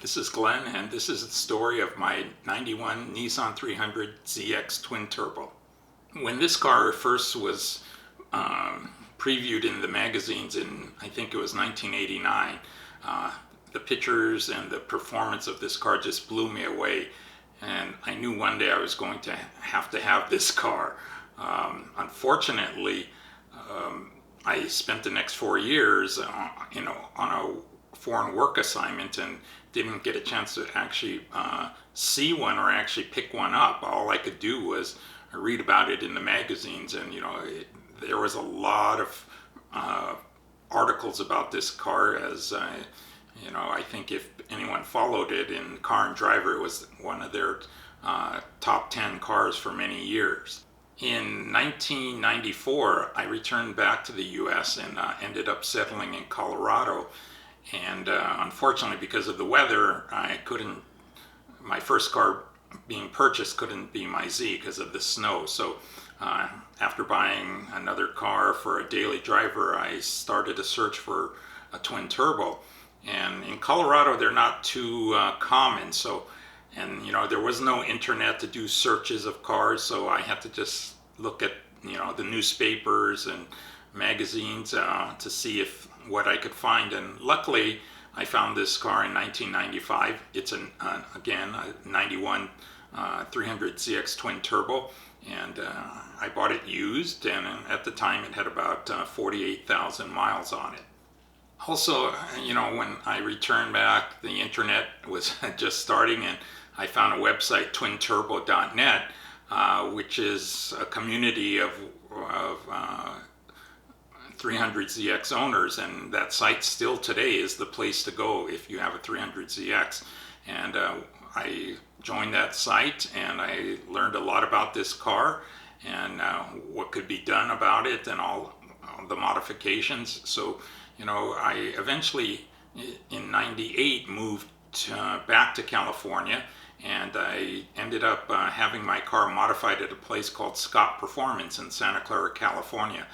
This is Glenn, and this is the story of my 91 Nissan 300ZX twin turbo. When this car first was previewed in the magazines in, I think it was 1989, the pictures and the performance of this car just blew me away. And I knew one day I was going to have this car. Unfortunately, I spent the next 4 years, on a foreign work assignment and didn't get a chance to actually see one or actually pick one up. All I could do was read about it in the magazines, and there was a lot of articles about this car. As I think if anyone followed it in Car and Driver, it was one of their top 10 cars for many years. In 1994, I returned back to the US and ended up settling in Colorado. And unfortunately, because of the weather, my first car being purchased couldn't be my Z because of the snow. So after buying another car for a daily driver, I started a search for a twin turbo. And in Colorado, they're not too common. And there was no internet to do searches of cars, so I had to just look at the newspapers and magazines to see what I could find. And luckily, I found this car in 1995. It's again a 91 300ZX twin turbo, and I bought it used, and at the time it had about 48,000 miles on it. Also, when I returned back, the internet was just starting, and I found a website, twinturbo.net, which is a community of 300ZX owners, and that site still today is the place to go if you have a 300ZX. And I joined that site, and I learned a lot about this car and what could be done about it and all the modifications. So I eventually in '98 moved back to California, and I ended up having my car modified at a place called Scott Performance in Santa Clara, California.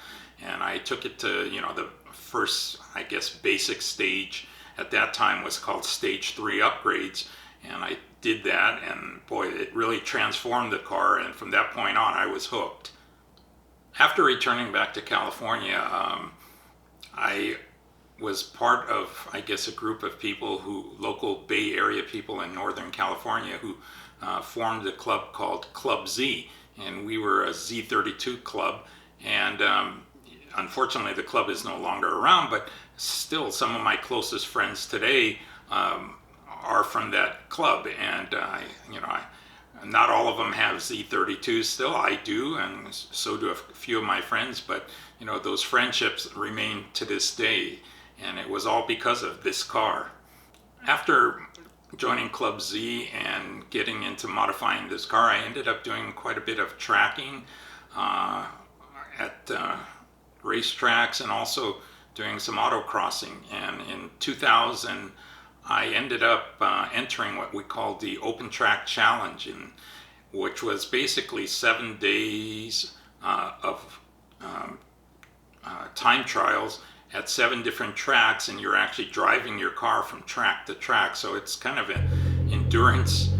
And I took it to, the first, I guess, basic stage at that time was called stage 3 upgrades. And I did that, and boy, it really transformed the car. And from that point on, I was hooked. After returning back to California, I was part of, I guess, a group of people local Bay Area people in Northern California who formed a club called Club Z. And we were a Z32 club. And unfortunately, the club is no longer around, but still some of my closest friends today are from that club. And not all of them have Z32s still. I do, and so do a few of my friends, but those friendships remain to this day, and it was all because of this car. After joining Club Z and getting into modifying this car, I ended up doing quite a bit of tracking at racetracks, and also doing some autocrossing. And in 2000, I ended up entering what we called the Open Track Challenge, which was basically 7 days of time trials at 7 different tracks, and you're actually driving your car from track to track. So it's kind of an endurance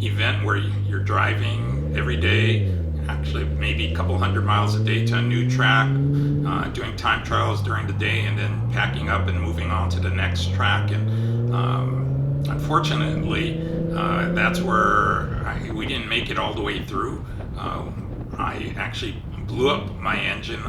event where you're driving every day, actually maybe a couple hundred miles a day, to a new track, doing time trials during the day, and then packing up and moving on to the next track. And unfortunately, that's where we didn't make it all the way through. I actually blew up my engine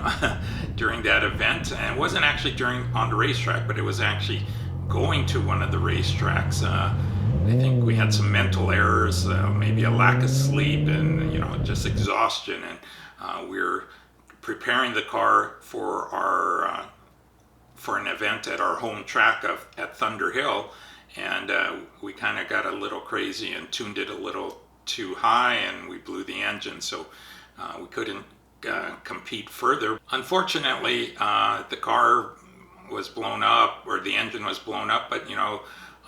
during that event, and it wasn't actually on the racetrack, but it was actually going to one of the racetracks. I think we had some mental errors, maybe a lack of sleep, and just exhaustion. And we were preparing the car for an event at our home track at Thunder Hill, and we kind of got a little crazy and tuned it a little too high, and we blew the engine, so we couldn't compete further. Unfortunately, the car was blown up, or the engine was blown up, but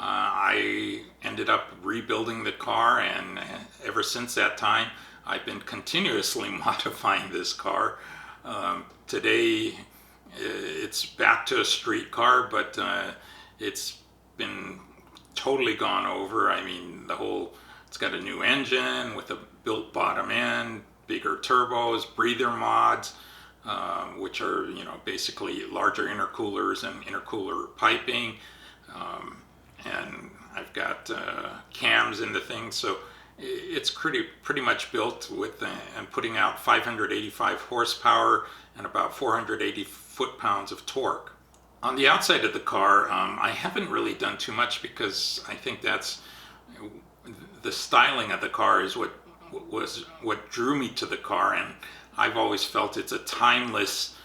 I ended up rebuilding the car, and ever since that time I've been continuously modifying this car. Today it's back to a street car, but it's been totally gone over. I mean, it's got a new engine with a built bottom end, bigger turbos, breather mods, which are, basically larger intercoolers and intercooler piping. And I've got cams in the thing, so it's pretty much built with and putting out 585 horsepower and about 480 foot-pounds of torque. On the outside of the car, I haven't really done too much because I think that's the styling of the car is what drew me to the car, and I've always felt it's a timeless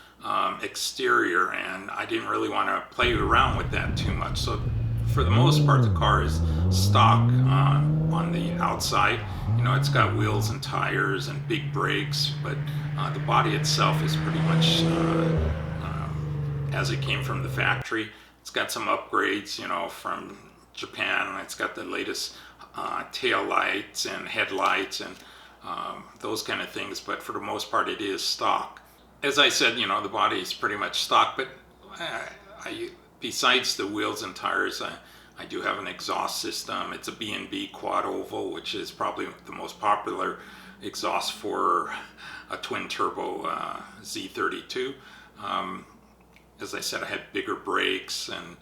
exterior, and I didn't really want to play around with that too much. So for the most part, the car is stock on the outside. It's got wheels and tires and big brakes, but the body itself is pretty much as it came from the factory. It's got some upgrades, from Japan. It's got the latest tail lights and headlights and those kind of things, but for the most part it is stock. As I said, the body is pretty much stock, but besides the wheels and tires, I do have an exhaust system. It's a B&B quad oval, which is probably the most popular exhaust for a twin turbo Z32. As I said, I had bigger brakes, and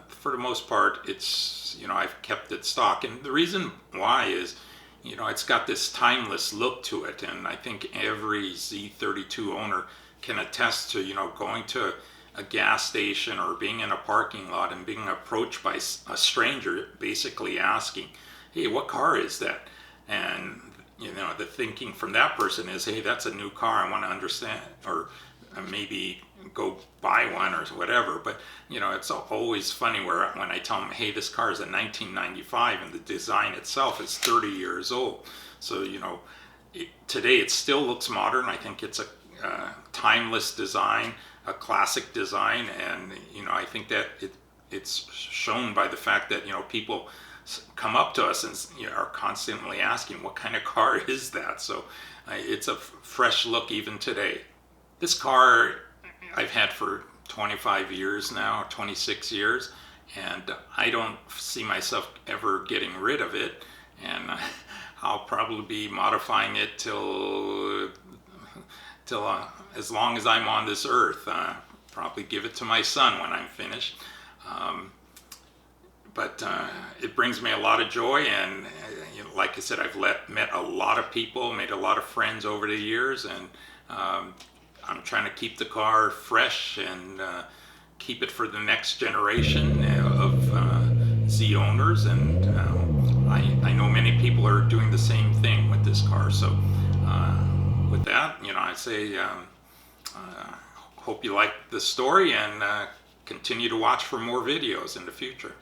for the most part, it's, I've kept it stock. And the reason why is, it's got this timeless look to it. And I think every Z32 owner can attest to, going to a gas station or being in a parking lot and being approached by a stranger basically asking, hey, what car is that? And, the thinking from that person is, hey, that's a new car, I want to understand, or maybe go buy one or whatever. But it's always funny when I tell them, hey, this car is a 1995 and the design itself is 30 years old. So today it still looks modern. I think it's a timeless design, a classic design, and I think that it's shown by the fact that people come up to us and are constantly asking, what kind of car is that? So it's a fresh look even today. This car I've had for 25 years now, 26 years, and I don't see myself ever getting rid of it, and I'll probably be modifying it till as long as I'm on this earth. Probably give it to my son when I'm finished. But it brings me a lot of joy, and like I said, I've met a lot of people, made a lot of friends over the years, and I'm trying to keep the car fresh and keep it for the next generation of Z owners, and I know many people are doing the same thing with this car. So with that, I say hope you like the story, and continue to watch for more videos in the future.